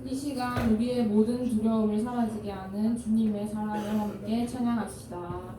이 시간 우리의 모든 두려움을 사라지게 하는 주님의 사랑을 함께 찬양합시다.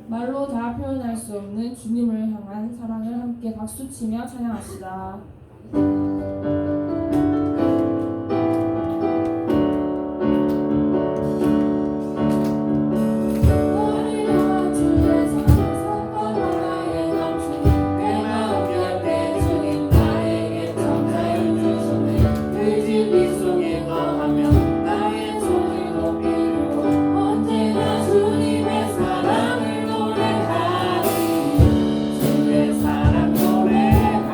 말로 다 표현할 수 없는 주님을 향한 사랑을 함께 박수치며 찬양합시다. 주의 사랑 노래하리라.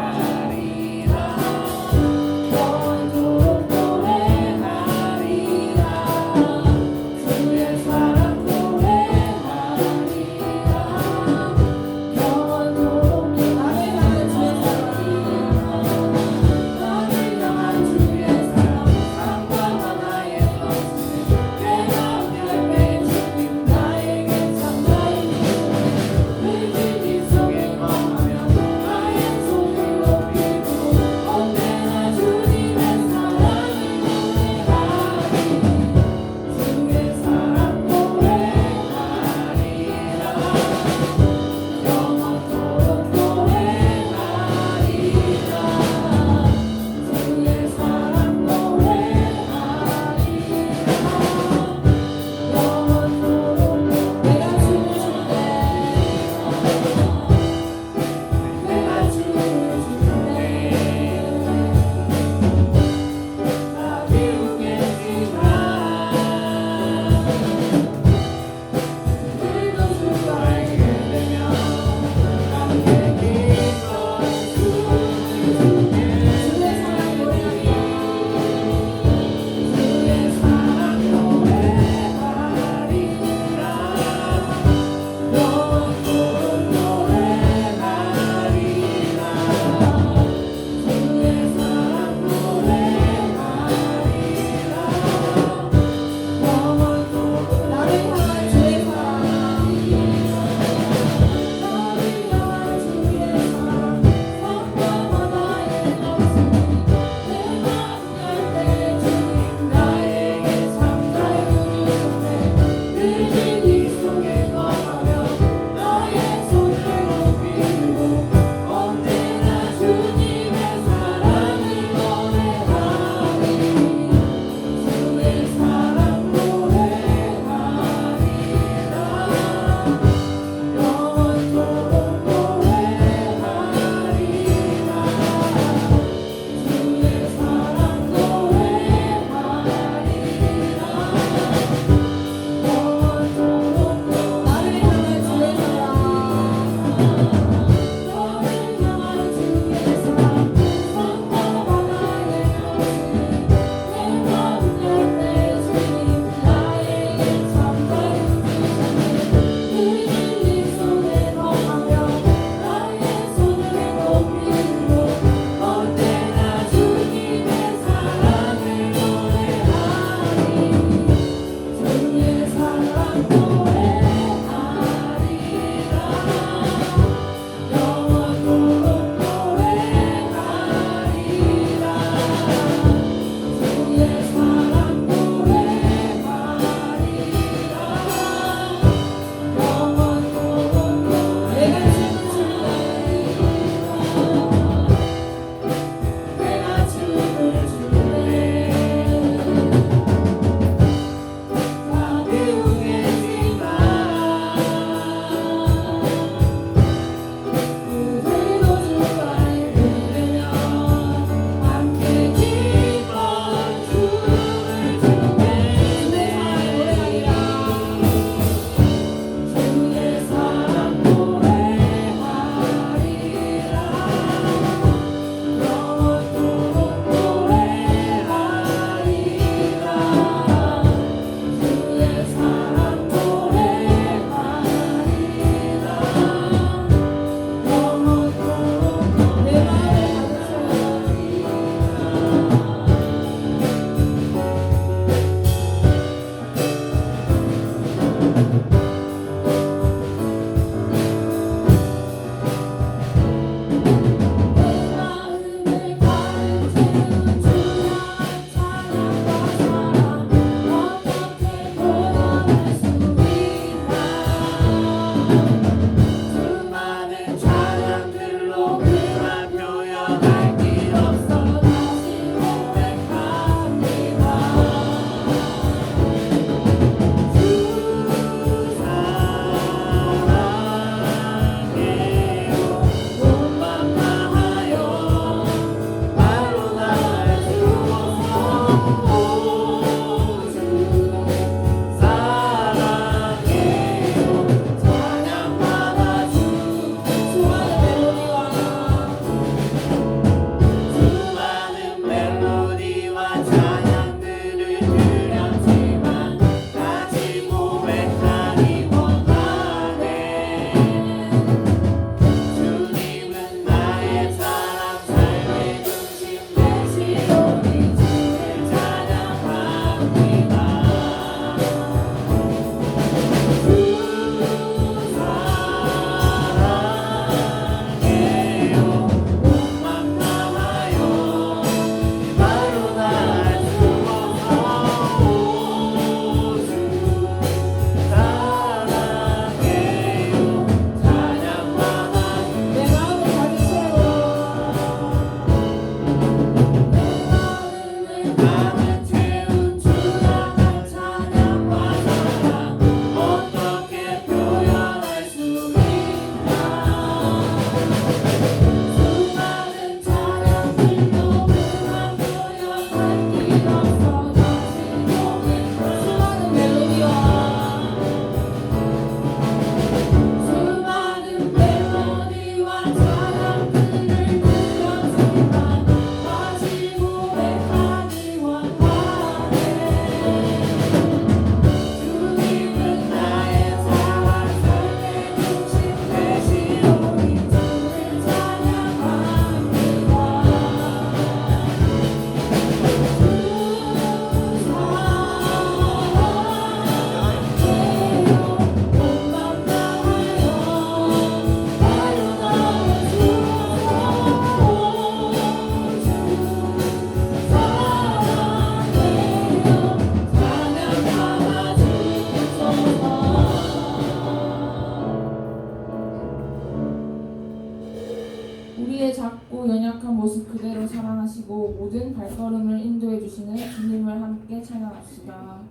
우리의 작고 연약한 모습 그대로 사랑하시고 모든 발걸음을 인도해 주시는 주님을 함께 찬양합시다.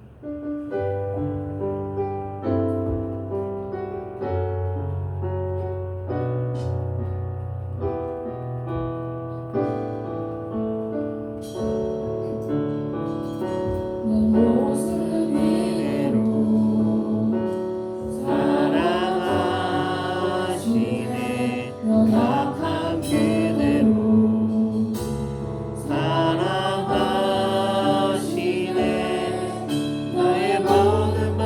내 모습 위로 사랑하시네 연약한 그대로 사랑하시네 나의 모든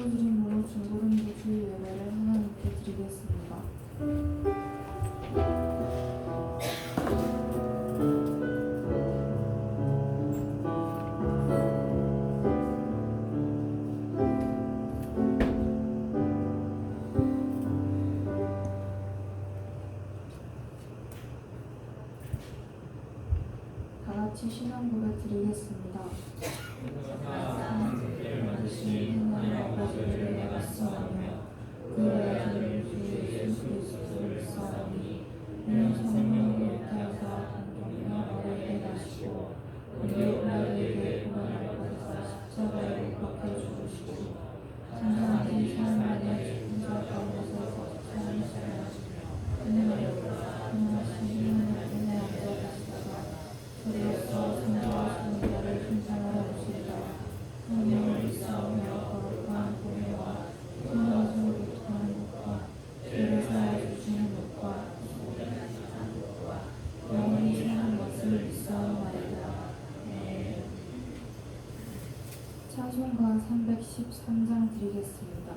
예물로 중고등부 주일 예배를 하나님께 드리겠습니다. 다 같이 신앙 고백 드리겠습니다. 아버지를 말씀하며 그의 아들 주 예수 그리스도를 믿사오니 이는 성령으로 태어나 동정녀 어리게 나시고 우리에게 구원할 것에서 십자가에 못 박혀 죽으시고 장사하신 사람만의 죽은 자 가운데서 살아나시며 하늘에 올라가신 하늘의 은혜 앉아계시다가 저리로서 성령하신 자를 칭찬하러 오시리라. 성령을 믿사오며 거룩한 공예와 성령으로 교통하는 것과 죄를 사하여 주시는 것과 영원히 사는 것을 믿사오나이다. 찬송가 313장 드리겠습니다.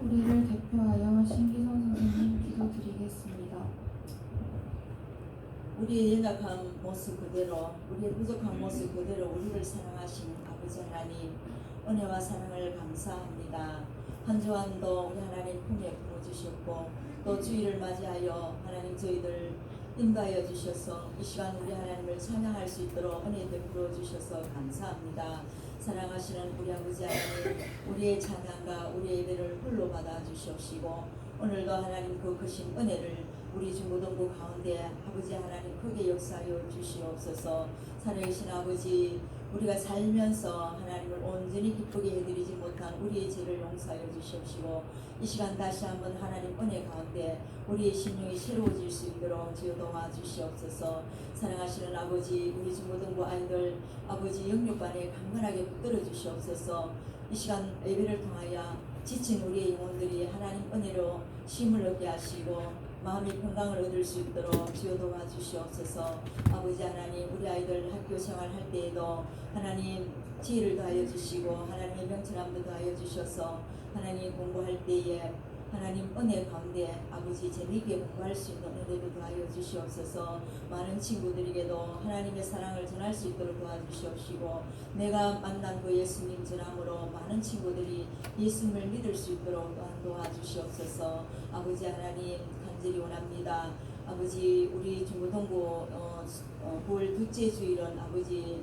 우리를 대표하여 신기성 선생님 기도드리겠습니다. 우리의 연약한 모습 그대로, 우리의 부족한 모습 그대로 우리를 사랑하신 아버지 하나님, 은혜와 사랑을 감사합니다. 한 주간도 우리 하나님 품에 부어주셨고 또 주일을 맞이하여 하나님 저희들 인도하여 주셔서 이 시간 우리 하나님을 찬양할 수 있도록 은혜 베풀어 주셔서 감사합니다. 사랑하시는 우리 아버지 하나님, 우리의 찬양과 우리의 예배를 홀로 받아 주시옵시고 오늘도 하나님 그 크신 은혜를 우리 중고등부 가운데 아버지 하나님 크게 역사하여 주시옵소서. 살아계신 아버지, 우리가 살면서 하나님을 온전히 기쁘게 해드리지 못한 우리의 죄를 용서하여 주시옵시고 이 시간 다시 한번 하나님 은혜 가운데 우리의 심령이 새로워질 수 있도록 주여 도와주시옵소서. 사랑하시는 아버지, 우리 중고등부 아이들 아버지 영육반에 강건하게 붙들어 주시옵소서. 이 시간 예배를 통하여 지친 우리의 영혼들이 하나님 은혜로 힘을 얻게 하시고 마음의 건강을 얻을 수 있도록 주여 도와주시옵소서. 아버지 하나님, 우리 아이들 학교 생활할 때에도 하나님 지혜를 더하여 주시고 하나님의 명철함도 더하여 주셔서 하나님 공부할 때에 하나님 은혜 가운데 아버지 재미있게 공부할 수 있는 은혜도 더하여 주시옵소서. 많은 친구들에게도 하나님의 사랑을 전할 수 있도록 도와주시옵시고 내가 만난 그 예수님 전함으로 많은 친구들이 예수님을 믿을 수 있도록 또한 도와주시옵소서. 아버지 하나님 간절히 원합니다. 아버지 우리 중고등부 9월 둘째 주일은 아버지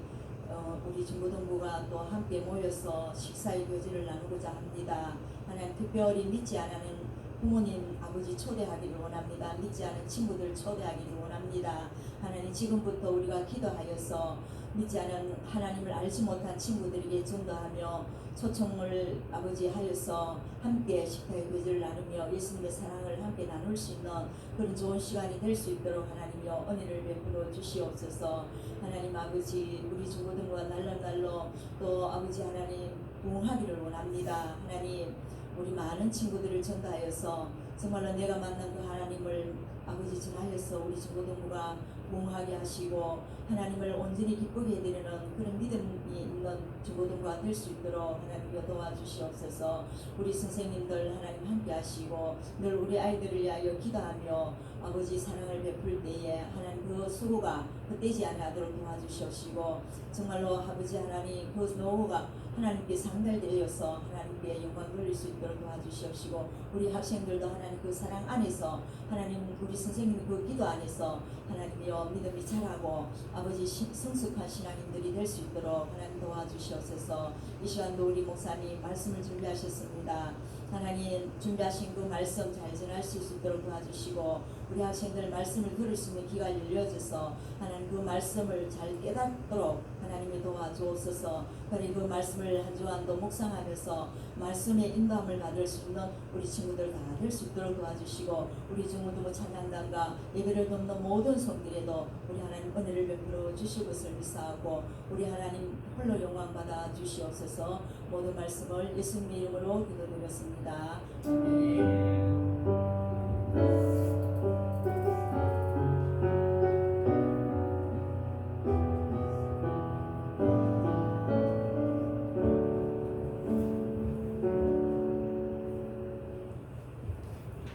우리 중고등부가 또 함께 모여서 식사의 교제를 나누고자 합니다. 하나님 특별히 믿지 않는 부모님 아버지 초대하기를 원합니다. 믿지 않은 친구들 초대하기를 원합니다. 하나님 지금부터 우리가 기도하여서 믿지 않은 하나님을 알지 못한 친구들에게 전도하며 초청을 아버지 하여서 함께 식사의 교제를 나누며 예수님의 사랑을 함께 나눌 수 있는 그런 좋은 시간이 될 수 있도록 하나님여 은혜를 베풀어 주시옵소서. 하나님 아버지 우리 중고등부가 날로 또 아버지 하나님 부흥하기를 원합니다. 하나님 우리 많은 친구들을 전도하여서 정말로 내가 만난 그 하나님을 아버지 전하여서 우리 중고등부가 부흥하게 하시고 하나님을 온전히 기쁘게 해드리는 그런 믿음이 있는 중고등부가 될 수 있도록 하나님께 도와주시옵소서. 우리 선생님들 하나님 함께 하시고 늘 우리 아이들을 위하여 기도하며 아버지 사랑을 베풀 때에 하나님 그 수고가 헛되지 아니하도록 도와주시옵시고 정말로 아버지 하나님 그 노후가 하나님께 상달되어서 하나님께 영광 돌릴 수 있도록 도와주시옵시고 우리 학생들도 하나님 그 사랑 안에서 하나님 우리 선생님 그 기도 안에서 하나님이여 믿음이 자라고 아버지 성숙한 신앙인들이 될 수 있도록 하나님 도와주시옵소서. 이 시간도 우리 목사님 말씀을 준비하셨습니다. 하나님 준비하신 그 말씀 잘 전할 수 있도록 도와주시고 우리 학생들 말씀을 들을 수 있는 귀가 열려져서 하나님 그 말씀을 잘 깨닫도록 하나님이 도와주옵소서. 그리고 그 말씀을 한 주간도 묵상하면서 말씀의 인도함을 받을 수 있는 우리 친구들 다 될 수 있도록 도와주시고 우리 중고등부 찬양단과 예배를 돕는 모든 성들에도 우리 하나님 은혜를 베풀어 주실 것을 믿사하고 우리 하나님 홀로 영광 받아 주시옵소서. 모든 말씀을 예수님 이름으로 기도드렸습니다.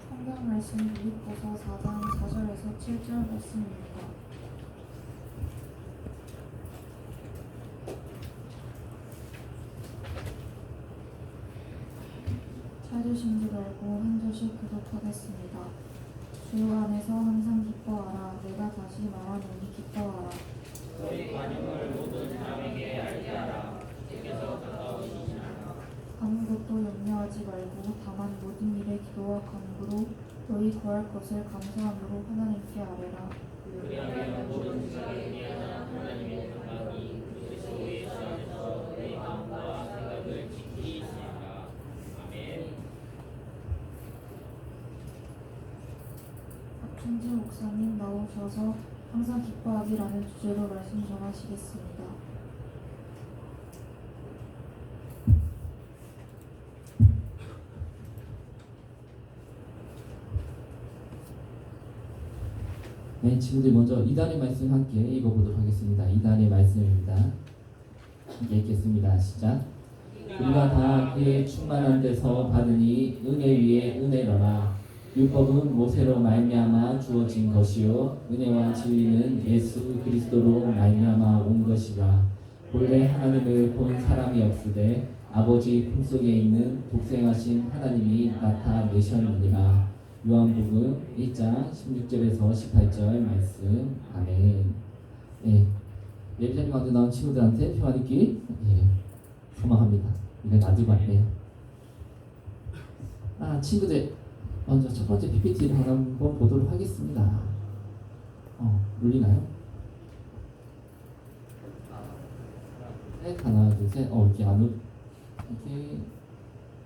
성경 말씀 빌립보서 4장 4절에서 7절 말씀입니다. 찾으신 줄 알고 한 절씩 교독하겠습니다. 주 안에서 항상 기뻐하라. 내가 다시 말하노니 기뻐하라. 너희 관용을 모든 사람에게 알게 하라. 주께서 가까우시니라. 아무것도 염려하지 말고 다만 모든 일에 기도와 간구로 너희 구할 것을 감사함으로 하나님께 아뢰라. 그리하면 모든 생각에 대한 하나님의 감각이 그리스도 예수 안에서 너희 마음과 생각을 지키시리라. 아멘. 박준지 목사님 나오셔서 항상 기뻐하기라는 주제로 말씀 전하시겠습니다. 네, 친구들 먼저 이단의 말씀 함께 읽어보도록 하겠습니다. 이단의 말씀입니다. 함께 읽겠습니다. 시작. 우리가 다 그의 충만한 데서 받으니 은혜 위에 은혜로라. 율법은 모세로 말미암아 주어진 것이요 은혜와 진리는 예수 그리스도로 말미암아 온 것이라. 본래 하나님을 본 사람이 없으되 아버지 품속에 있는 독생하신 하나님이 나타내셨느니라. 요한복음 1장 16절에서 18절 말씀. 아멘. 네, 예비자님 가운데 나온 친구들한테 평안 있기 소망합니다. 이거 놔두고 왔네요. 친구들 먼저 첫 번째 PPT를 한번 보도록 하겠습니다. 눌리나요? 네, 하나, 둘, 셋. 이렇게 이렇게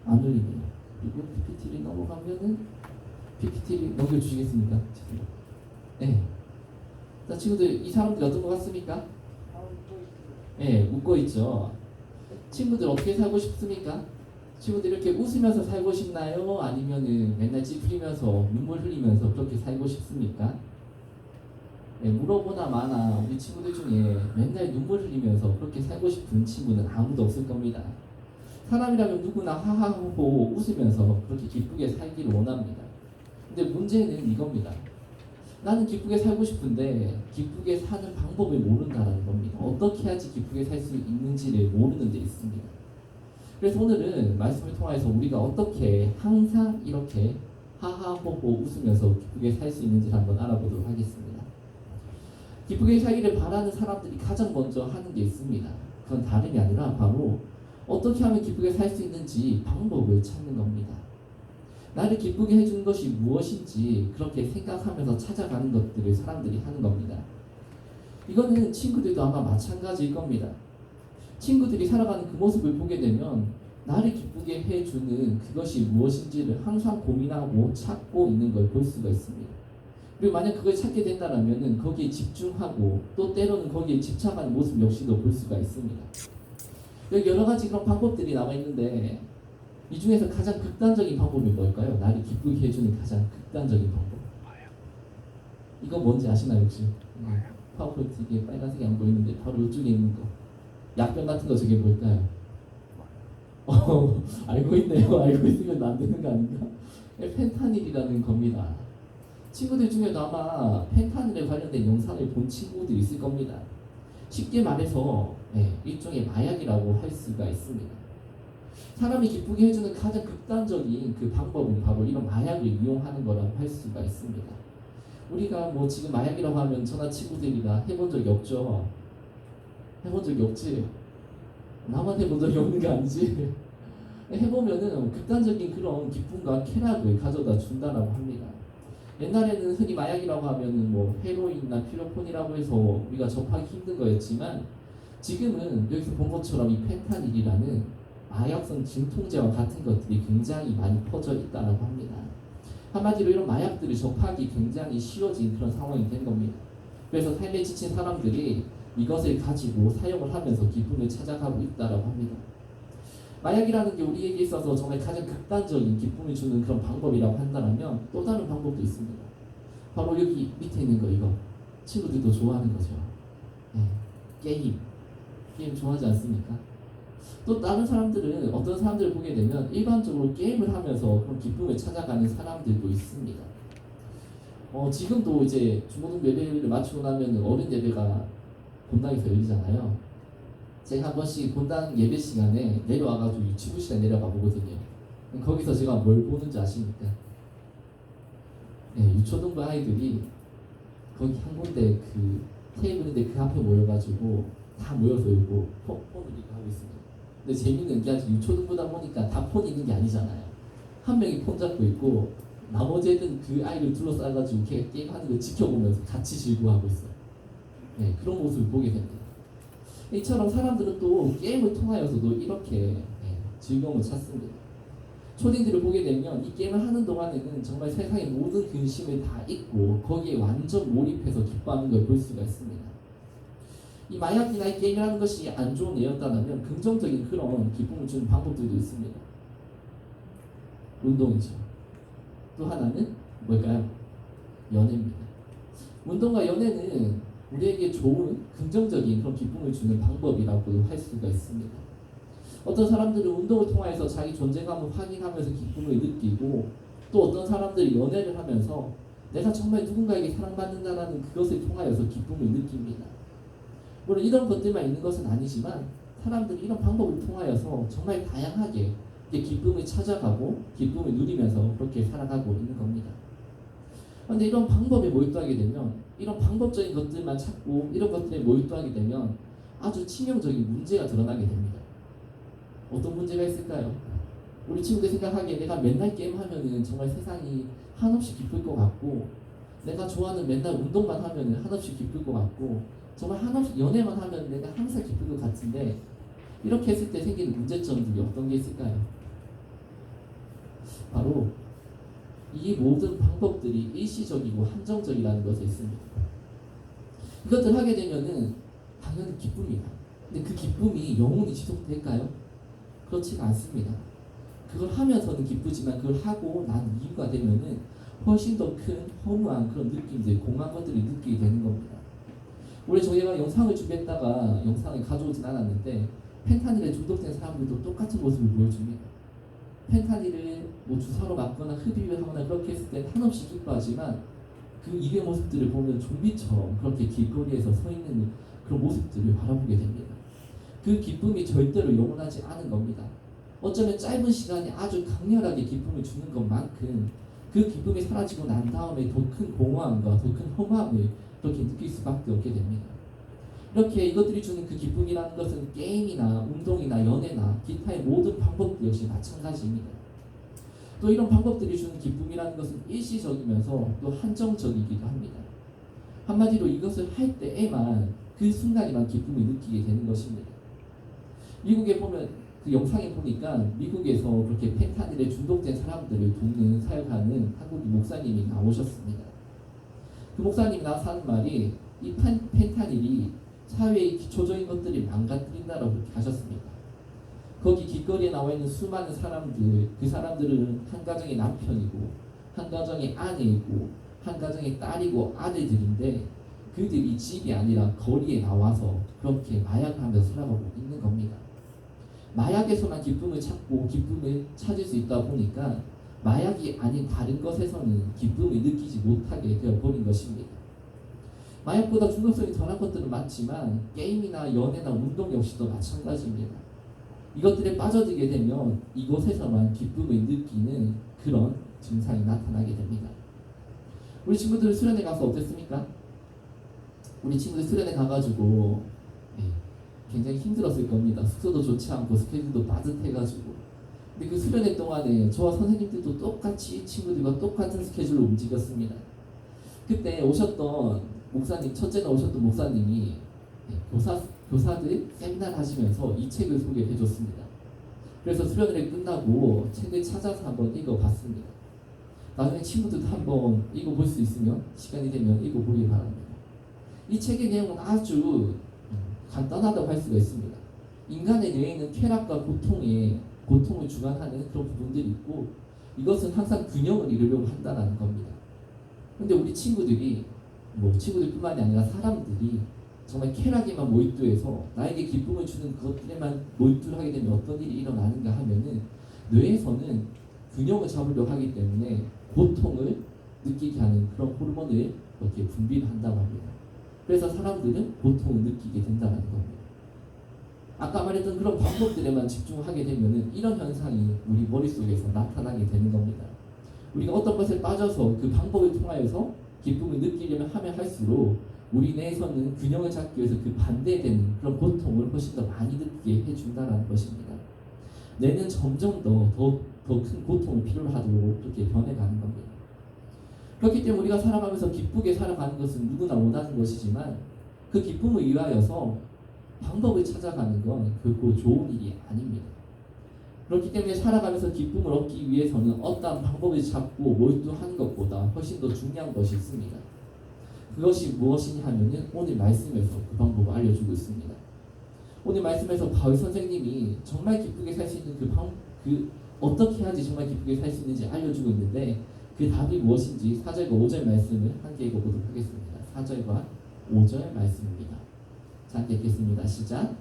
안 눌리네요. 그리고 PPT를 넘어가면은 PPT를 넘겨주시겠습니까? 네. 자, 친구들 이 사람들 어떤 것 같습니까? 네, 웃고 있죠. 친구들 어떻게 살고 싶습니까? 친구들 이렇게 웃으면서 살고 싶나요? 아니면은 맨날 찌푸리면서 눈물 흘리면서 그렇게 살고 싶습니까? 네, 물어보나 마나 우리 친구들 중에 맨날 눈물 흘리면서 그렇게 살고 싶은 친구는 아무도 없을 겁니다. 사람이라면 누구나 하하호호 웃으면서 그렇게 기쁘게 살기를 원합니다. 근데 문제는 이겁니다. 나는 기쁘게 살고 싶은데 기쁘게 사는 방법을 모른다는 겁니다. 어떻게 해야지 기쁘게 살 수 있는지를 모르는 데 있습니다. 그래서 오늘은 말씀을 통해서 우리가 어떻게 항상 이렇게 하하호호 웃으면서 기쁘게 살 수 있는지를 한번 알아보도록 하겠습니다. 기쁘게 살기를 바라는 사람들이 가장 먼저 하는 게 있습니다. 그건 다름이 아니라 바로 어떻게 하면 기쁘게 살 수 있는지 방법을 찾는 겁니다. 나를 기쁘게 해주는 것이 무엇인지 그렇게 생각하면서 찾아가는 것들을 사람들이 하는 겁니다. 이거는 친구들도 아마 마찬가지일 겁니다. 친구들이 살아가는 그 모습을 보게 되면 나를 기쁘게 해주는 그것이 무엇인지를 항상 고민하고 찾고 있는 걸 볼 수가 있습니다. 그리고 만약 그걸 찾게 된다면 거기에 집중하고 또 때로는 거기에 집착하는 모습 역시도 볼 수가 있습니다. 여기 여러 가지 그런 방법들이 나와 있는데 이 중에서 가장 극단적인 방법이 뭘까요? 나를 기쁘게 해주는 가장 극단적인 방법. 이거 뭔지 아시나요 혹시? 파워포인트 이게 빨간색이 안 보이는데 바로 이쪽에 있는 거. 약병 같은 거 저게 뭘까요? 알고 있네요. 알고 있으면 안 되는 거 아닌가? 펜타닐이라는 겁니다. 친구들 중에도 아마 펜타닐에 관련된 영상을 본 친구들이 있을 겁니다. 쉽게 말해서 일종의 마약이라고 할 수가 있습니다. 사람이 기쁘게 해주는 가장 극단적인 그 방법은 바로 이런 마약을 이용하는 거라고 할 수가 있습니다. 우리가 뭐 지금 마약이라고 하면 저나 친구들이나 해본 적이 없죠. 해본 적이 없지. 나만 해본 적이 없는 게 아니지. 해보면은 극단적인 그런 기쁨과 쾌락을 가져다 준다라고 합니다. 옛날에는 흔히 마약이라고 하면은 뭐 헤로인이나 피로폰이라고 해서 우리가 접하기 힘든 거였지만 지금은 여기서 본 것처럼 이 펜타닐이라는 마약성 진통제와 같은 것들이 굉장히 많이 퍼져 있다고 합니다. 한마디로 이런 마약들을 접하기 굉장히 쉬워진 그런 상황이 된 겁니다. 그래서 삶에 지친 사람들이 이것을 가지고 사용을 하면서 기쁨을 찾아가고 있다고 합니다. 마약이라는 게 우리에게 있어서 정말 가장 극단적인 기쁨을 주는 그런 방법이라고 한다면 또 다른 방법도 있습니다. 바로 여기 밑에 있는 거 이거 친구들도 좋아하는 거죠. 게임 좋아하지 않습니까? 또 다른 사람들은 어떤 사람들을 보게 되면 일반적으로 게임을 하면서 그런 기쁨을 찾아가는 사람들도 있습니다. 지금도 이제 중고등부 예배를 마치고 나면 어른 예배가 본당에서 열리잖아요. 제가 한 번씩 본당 예배 시간에 내려와가지고 유치부 시간에 내려가 보거든요. 거기서 제가 뭘 보는지 아십니까? 유초등부 아이들이 거기 한 군데 그 테이블인데 그 앞에 모여가지고 다 모여서 이거 폰을 이렇게 하고 있습니다. 근데 재밌는 게 아직 유초등부다 보니까 다 폰이 있는 게 아니잖아요. 한 명이 폰 잡고 있고 나머지 애들은 그 아이를 둘러싸가지고 게임하는 걸 지켜보면서 같이 즐거워하고 있어요. 그런 모습을 보게 됩니다. 이처럼 사람들은 또 게임을 통하여서도 이렇게 즐거움을 찾습니다. 초딩들을 보게 되면 이 게임을 하는 동안에는 정말 세상의 모든 근심을 다 잊고 거기에 완전 몰입해서 기뻐하는 걸 볼 수가 있습니다. 이 마약이나 이 게임이라는 것이 안 좋은 예였다면 긍정적인 그런 기쁨을 주는 방법들도 있습니다. 운동이죠. 또 하나는 뭘까요? 연애입니다. 운동과 연애는 우리에게 좋은 긍정적인 그런 기쁨을 주는 방법이라고 할 수가 있습니다. 어떤 사람들은 운동을 통해서 자기 존재감을 확인하면서 기쁨을 느끼고 또 어떤 사람들이 연애를 하면서 내가 정말 누군가에게 사랑받는다는 그것을 통하여서 기쁨을 느낍니다. 물론 이런 것들만 있는 것은 아니지만 사람들이 이런 방법을 통하여서 정말 다양하게 기쁨을 찾아가고 기쁨을 누리면서 그렇게 살아가고 있는 겁니다. 그런데 이런 방법에 몰두하게 되면 이런 방법적인 것들만 찾고 이런 것들에 몰두하게 되면 아주 치명적인 문제가 드러나게 됩니다. 어떤 문제가 있을까요? 우리 친구들 생각하기에 내가 맨날 게임하면은 정말 세상이 한없이 기쁠 것 같고 내가 좋아하는 맨날 운동만 하면은 한없이 기쁠 것 같고 정말 한없이 연애만 하면 내가 항상 기쁠 것 같은데 이렇게 했을 때 생기는 문제점들이 어떤 게 있을까요? 바로 이 모든 방법들이 일시적이고 한정적이라는 것에 있습니다. 이것들 하게 되면은 당연히 기쁨이다. 근데 그 기쁨이 영원히 지속될까요? 그렇지가 않습니다. 그걸 하면서는 기쁘지만 그걸 하고 난 이유가 되면은 훨씬 더 큰 허무한 그런 느낌들, 공허한 것들을 느끼게 되는 겁니다. 원래 저희가 영상을 준비했다가 영상을 가져오진 않았는데 펜타닐에 중독된 사람들도 똑같은 모습을 보여줍니다. 펜타닐을 뭐 주사로 맞거나 흡입을 하거나 그렇게 했을 때 한없이 기뻐하지만 그 일의 모습들을 보면 좀비처럼 그렇게 길거리에서 서 있는 그런 모습들을 바라보게 됩니다. 그 기쁨이 절대로 영원하지 않은 겁니다. 어쩌면 짧은 시간에 아주 강렬하게 기쁨을 주는 것만큼 그 기쁨이 사라지고 난 다음에 더 큰 공허함과 더 큰 허무함을 그렇게 느낄 수밖에 없게 됩니다. 이렇게 이것들이 주는 그 기쁨이라는 것은 게임이나 운동이나 연애나 기타의 모든 방법들 역시 마찬가지입니다. 또 이런 방법들이 주는 기쁨이라는 것은 일시적이면서 또 한정적이기도 합니다. 한마디로 이것을 할 때에만 그 순간에만 기쁨을 느끼게 되는 것입니다. 미국에 보면 그 영상에 보니까 미국에서 그렇게 펜타닐에 중독된 사람들을 돕는 사역하는 한국인 목사님이 나오셨습니다. 그 목사님이 나와서 하는 말이 이 펜타닐이 사회의 기초적인 것들이 망가뜨린다라고 그렇게 하셨습니다. 거기 길거리에 나와 있는 수많은 사람들, 그 사람들은 한 가정의 남편이고 한 가정의 아내이고 한 가정의 딸이고 아들들인데 그들이 집이 아니라 거리에 나와서 그렇게 마약을 하면서 살아가고 있는 겁니다. 마약에서만 기쁨을 찾고 기쁨을 찾을 수 있다 보니까 마약이 아닌 다른 것에서는 기쁨을 느끼지 못하게 되어버린 것입니다. 마약보다 중독성이 덜한 것들은 많지만 게임이나 연애나 운동 역시도 마찬가지입니다. 이것들에 빠져들게 되면 이곳에서만 기쁨을 느끼는 그런 증상이 나타나게 됩니다. 우리 친구들 수련회 가서 어땠습니까? 우리 친구들 수련회 가가지고 굉장히 힘들었을 겁니다. 숙소도 좋지 않고 스케줄도 빠듯해가지고. 근데 그 수련회 동안에 저와 선생님들도 똑같이 친구들과 똑같은 스케줄로 움직였습니다. 그때 오셨던 목사님, 첫째는 오셨던 목사님이 교사들 세미나를 하시면서 이 책을 소개해 줬습니다. 그래서 수련회를 끝나고 책을 찾아서 한번 읽어봤습니다. 나중에 친구들도 한번 읽어볼 수 있으면 시간이 되면 읽어보기 바랍니다. 이 책의 내용은 아주 간단하다고 할 수가 있습니다. 인간의 뇌에는 쾌락과 고통을 주관하는 그런 부분들이 있고 이것은 항상 균형을 이루려고 한다는 겁니다. 근데 우리 친구들이 친구들뿐만이 아니라 사람들이 정말 쾌락에만 몰두해서 나에게 기쁨을 주는 그것들에만 몰두를 하게 되면 어떤 일이 일어나는가 하면은 뇌에서는 균형을 잡으려고 하기 때문에 고통을 느끼게 하는 그런 호르몬을 이렇게 분비를 한다고 합니다. 그래서 사람들은 고통을 느끼게 된다는 겁니다. 아까 말했던 그런 방법들에만 집중하게 되면은 이런 현상이 우리 머릿속에서 나타나게 되는 겁니다. 우리가 어떤 것에 빠져서 그 방법을 통하여서 기쁨을 느끼려면 하면 할수록 우리 내에서는 균형을 잡기 위해서 그 반대되는 그런 고통을 훨씬 더 많이 느끼게 해준다는 것입니다. 뇌는 점점 더 큰 고통을 필요로 하도록 그렇게 변해가는 겁니다. 그렇기 때문에 우리가 살아가면서 기쁘게 살아가는 것은 누구나 원하는 것이지만 그 기쁨을 위하여서 방법을 찾아가는 건 결코 좋은 일이 아닙니다. 그렇기 때문에 살아가면서 기쁨을 얻기 위해서는 어떠한 방법을 찾고 몰두하는 것보다 훨씬 더 중요한 것이 있습니다. 그것이 무엇이냐 하면은 오늘 말씀에서 그 방법을 알려주고 있습니다. 오늘 말씀에서 바울 선생님이 정말 기쁘게 살 수 있는 어떻게 해야지 정말 기쁘게 살 수 있는지 알려주고 있는데 그 답이 무엇인지 4절과 5절 말씀을 함께 읽어보도록 하겠습니다. 4절과 5절 말씀입니다. 자, 함께 읽겠습니다. 시작.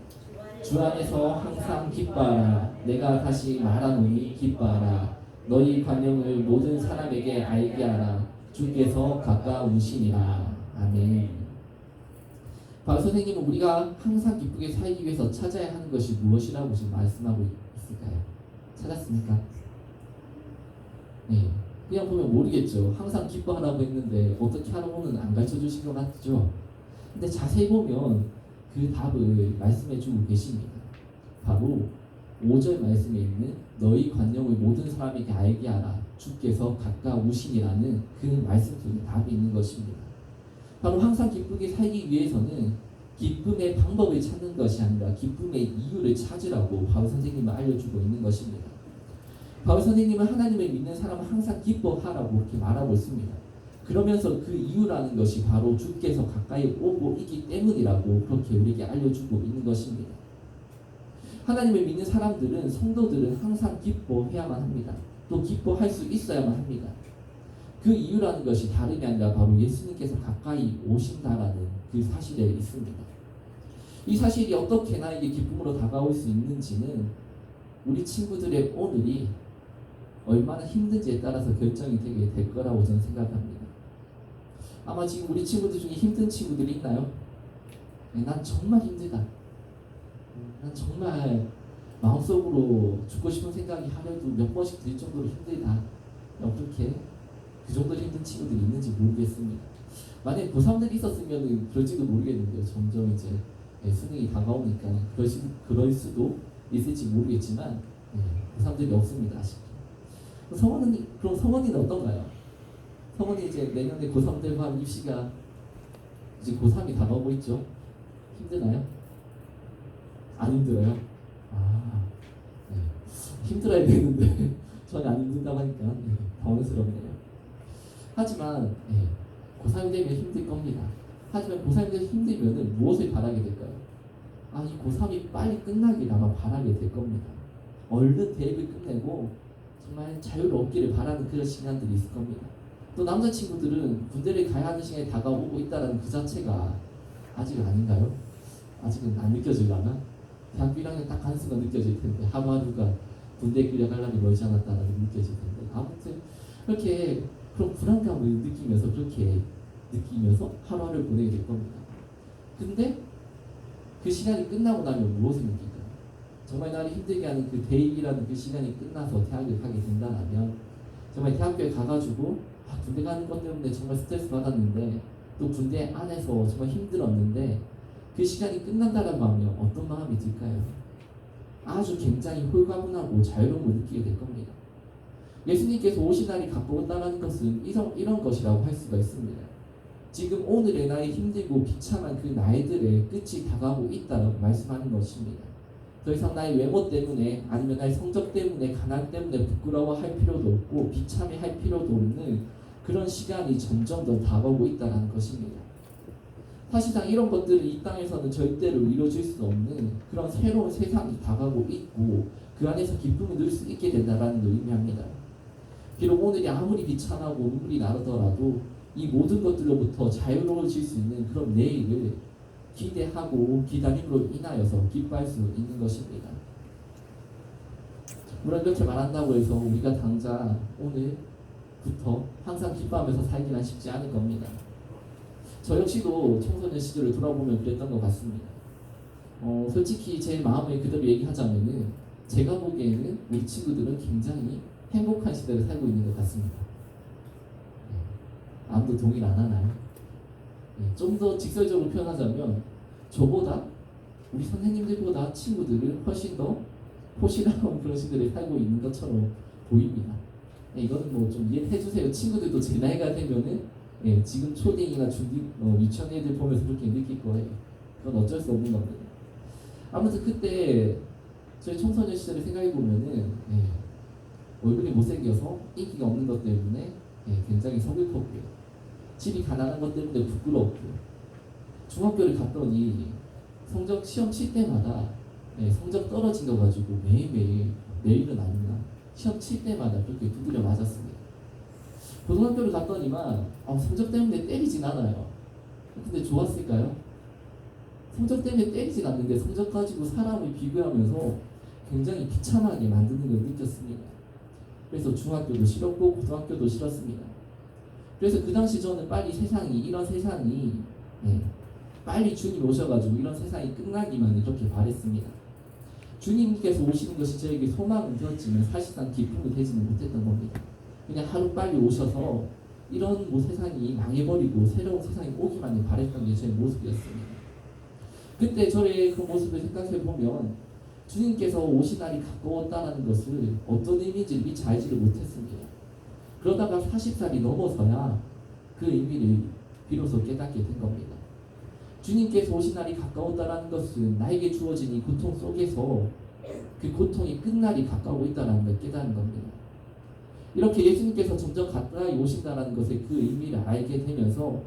주 안에서 항상 기뻐하라. 내가 다시 말하노니 기뻐하라. 너희 관용을 모든 사람에게 알게 하라. 주께서 가까우시니라. 아멘. 바울 선생님은 우리가 항상 기쁘게 살기 위해서 찾아야 하는 것이 무엇이라고 지금 말씀하고 있을까요? 찾았습니까? 네. 그냥 보면 모르겠죠. 항상 기뻐하라고 했는데 어떻게 하라고는 안 가르쳐 주신 것 같죠. 근데 자세히 보면 그 답을 말씀해 주고 계십니다. 바로 5절 말씀에 있는 너희 관용을 모든 사람에게 알게 하라. 주께서 가까우시니라는 그 말씀 속에 답이 있는 것입니다. 바로 항상 기쁘게 살기 위해서는 기쁨의 방법을 찾는 것이 아니라 기쁨의 이유를 찾으라고 바울 선생님은 알려주고 있는 것입니다. 바울 선생님은 하나님을 믿는 사람은 항상 기뻐하라고 그렇게 말하고 있습니다. 그러면서 그 이유라는 것이 바로 주께서 가까이 오고 있기 때문이라고 그렇게 우리에게 알려주고 있는 것입니다. 하나님을 믿는 사람들은 성도들은 항상 기뻐해야만 합니다. 또 기뻐할 수 있어야만 합니다. 그 이유라는 것이 다름이 아니라 바로 예수님께서 가까이 오신다라는 그 사실에 있습니다. 이 사실이 어떻게 나에게 기쁨으로 다가올 수 있는지는 우리 친구들의 오늘이 얼마나 힘든지에 따라서 결정이 되게 될 거라고 저는 생각합니다. 아마 지금 우리 친구들 중에 힘든 친구들이 있나요? 네, 난 정말 힘들다. 난 정말 마음속으로 죽고 싶은 생각이 하루에도 몇 번씩 들 정도로 힘들다. 어떻게 그 정도로 힘든 친구들이 있는지 모르겠습니다. 만약에 고3들이 있었으면 그럴지도 모르겠는데요. 점점 이제 수능이 다가오니까 그럴 수도 있을지 모르겠지만 고3들이 없습니다. 아쉽게. 그럼 성원이는 어떤가요? 성원이 이제 내년에 고3들과 한 입시가 이제 고3이 다가오고 있죠. 힘드나요? 안 힘들어요? 네. 힘들어야 되는데 전혀 안 힘든다고 하니까 당황스럽네요. 하지만 고3이 되면 힘들 겁니다. 하지만 고3이 되면 힘들면 무엇을 바라게 될까요? 이 고3이 빨리 끝나길 아마 바라게 될 겁니다. 얼른 대학을 끝내고 정말 자유를 얻기를 바라는 그런 시간들이 있을 겁니다. 또 남자친구들은 군대를 가야 하는 시간이 다가오고 있다는 그 자체가 아직 아닌가요? 아직은 안 느껴질라나? 대학교 1학년 딱 가는 순간 느껴질 텐데 하루하루가 군대에 끌려가려니 멀지 않았다는 게 느껴질 텐데 아무튼 그렇게 그런 불안감을 느끼면서 그렇게 느끼면서 하루하루를 보내게 될 겁니다. 근데 그 시간이 끝나고 나면 무엇을 느낄까요? 정말 나를 힘들게 하는 그 대입이라는 그 시간이 끝나서 대학을 가게 된다면 정말 대학교에 가가지고 군대 가는 것 때문에 정말 스트레스 받았는데 또 군대 안에서 정말 힘들었는데 그 시간이 끝난다는 마음이 어떤 마음이 들까요? 아주 굉장히 홀가분하고 자유로움을 느끼게 될 겁니다. 예수님께서 오신 날이 가까웠다는 것은 이런 것이라고 할 수가 있습니다. 지금 오늘의 나의 힘들고 비참한 그 날들의 끝이 다가오고 있다고 말씀하는 것입니다. 더 이상 나의 외모 때문에 아니면 나의 성적 때문에 가난 때문에 부끄러워할 필요도 없고 비참해할 필요도 없는 그런 시간이 점점 더 다가오고 있다는 것입니다. 사실상 이런 것들은 이 땅에서는 절대로 이루어질 수 없는 그런 새로운 세상이 다가오고 있고 그 안에서 기쁨을 누릴 수 있게 된다는 걸 의미합니다. 비록 오늘이 아무리 비참하고 눈물이 나더라도 이 모든 것들로부터 자유로워질 수 있는 그런 내일을 기대하고 기다림으로 인하여서 기뻐할 수 있는 것입니다. 물론 이렇게 말한다고 해서 우리가 당장 오늘부터 항상 기뻐하면서 살기는 쉽지 않을 겁니다. 저 역시도 청소년 시절을 돌아보면 그랬던 것 같습니다. 솔직히 제 마음을 그대로 얘기하자면은 제가 보기에는 우리 친구들은 굉장히 행복한 시대를 살고 있는 것 같습니다. 아무도 동의를 안 하나요? 좀 더 직설적으로 표현하자면 저보다 우리 선생님들보다 친구들을 훨씬 더 포시라운 그런 시대를 살고 있는 것처럼 보입니다. 이거는 뭐 좀 이해해 주세요. 친구들도 제 나이가 되면은 지금 초딩이나 유치원 애들 보면서 그렇게 느낄 거예요. 그건 어쩔 수 없는 겁니다. 아무튼 그때 저희 청소년 시절을 생각해 보면은 얼굴이 못생겨서 인기가 없는 것 때문에 굉장히 서글펐고요. 집이 가난한 것 때문에 부끄럽고 중학교를 갔더니 성적 시험 칠 때마다 성적 떨어진 거 가지고 매일매일 내일은 아니나 시험 칠 때마다 그렇게 두드려 맞았습니다. 고등학교를 갔더니만 성적 때문에 때리진 않아요. 근데 좋았을까요? 성적 때문에 때리진 않는데 성적 가지고 사람을 비교하면서 굉장히 비참하게 만드는 걸 느꼈습니다. 그래서 중학교도 싫었고 고등학교도 싫었습니다. 그래서 그 당시 저는 빨리 이런 세상이 빨리 주님 오셔가지고 이런 세상이 끝나기만 이렇게 바랬습니다. 주님께서 오시는 것이 저에게 소망은 되었지만 사실상 기쁨이 되지는 못했던 겁니다. 그냥 하루 빨리 오셔서 이런 세상이 망해버리고 새로운 세상이 오기만을 바랬던 게 제 모습이었습니다. 그때 저의 그 모습을 생각해 보면 주님께서 오신 날이 가까웠다는 것을 어떤 의미인지 미처 알지를 못했습니다. 그러다가 40살이 넘어서야 그 의미를 비로소 깨닫게 된 겁니다. 주님께서 오신 날이 가까웠다는 것은 나에게 주어진 이 고통 속에서 그 고통이 끝날이 가까우고 있다는 걸 깨닫는 겁니다. 이렇게 예수님께서 점점 가까이 오신다는 것의 그 의미를 알게 되면서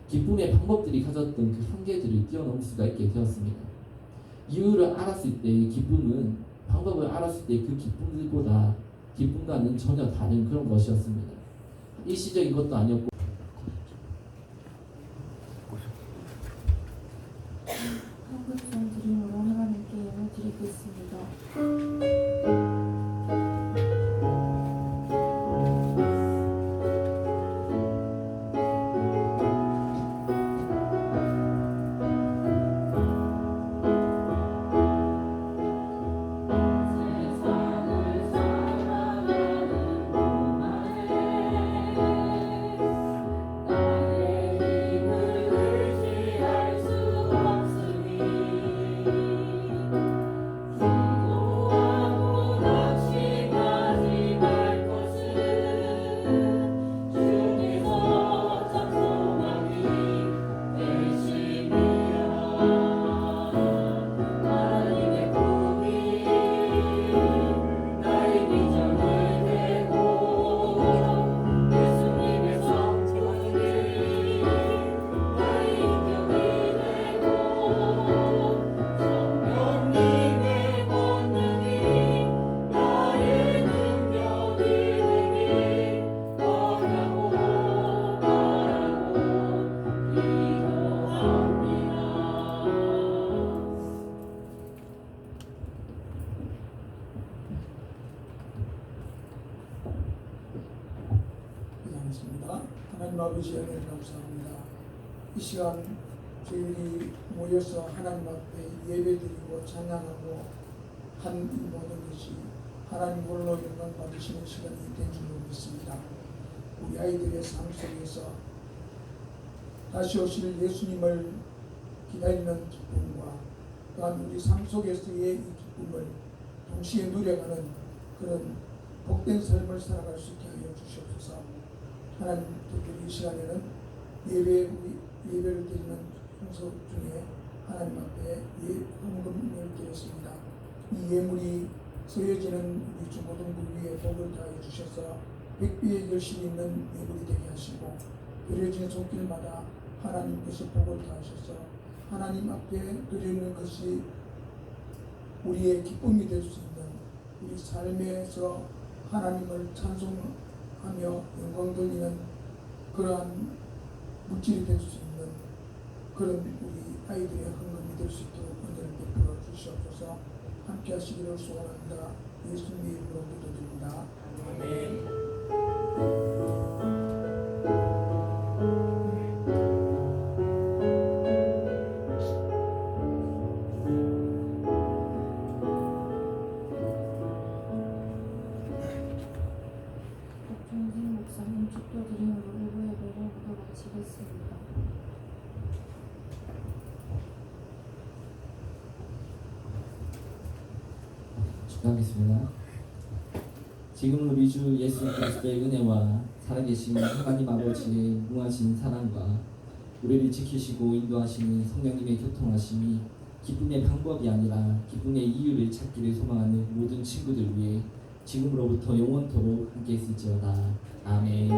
기쁨의 방법들이 가졌던 그 한계들을 뛰어넘을 수가 있게 되었습니다. 이유를 알았을 때의 기쁨은 방법을 알았을 때 그 기쁨들보다 기쁨과는 전혀 다른 그런 것이었습니다. 일시적인 것도 아니었고 한국 전 아버지 하나님 감사합니다. 이 시간 저희들이 모여서 하나님 앞에 예배드리고 찬양하고 한 이 모든 것이 하나님 홀로 영광 받으시는 시간이 된 줄로 믿습니다. 우리 아이들의 삶 속에서 다시 오실 예수님을 기다리는 기쁨과 또한 우리 삶 속에서의 이 기쁨을 동시에 누려가는 그런 복된 삶을 살아갈 수 있게 하여 주시옵소서. 하나님 특별히 이 시간에는 예배를 드리는 순서 중에 하나님 앞에 헌금을 드렸습니다. 이 예물이 쓰여지는 우리 중고등부 위에 복을 다해 주셔서 백비의 결실이 있는 예물이 되게 하시고 드려진 손길마다 하나님께서 복을 다하셔서 하나님 앞에 드리는 것이 우리의 기쁨이 될 수 있는 우리 삶에서 하나님을 찬송하며 영광 돌리는 그러한 물질이 될 수 있는 그런 우리 아이들의 헌금이 될 수 있도록 은혜를 베풀어 주시옵소서. 함께 하시기를 소원합니다. 예수님의 이름으로 기도드립니다. 아멘. 박종진 목사님 축도 드림으로 일부 예배를 모두 마치겠습니다. 축하하겠습니다. 지금 우리 주 예수 그리스도의 은혜와 살아계신 하나님 아버지의 무한하신 사랑과 우리를 지키시고 인도하시는 성령님의 교통하심이 기쁨의 방법이 아니라 기쁨의 이유를 찾기를 소망하는 모든 친구들 위해 지금으로부터 영원토록 함께 있을지어다. 아멘.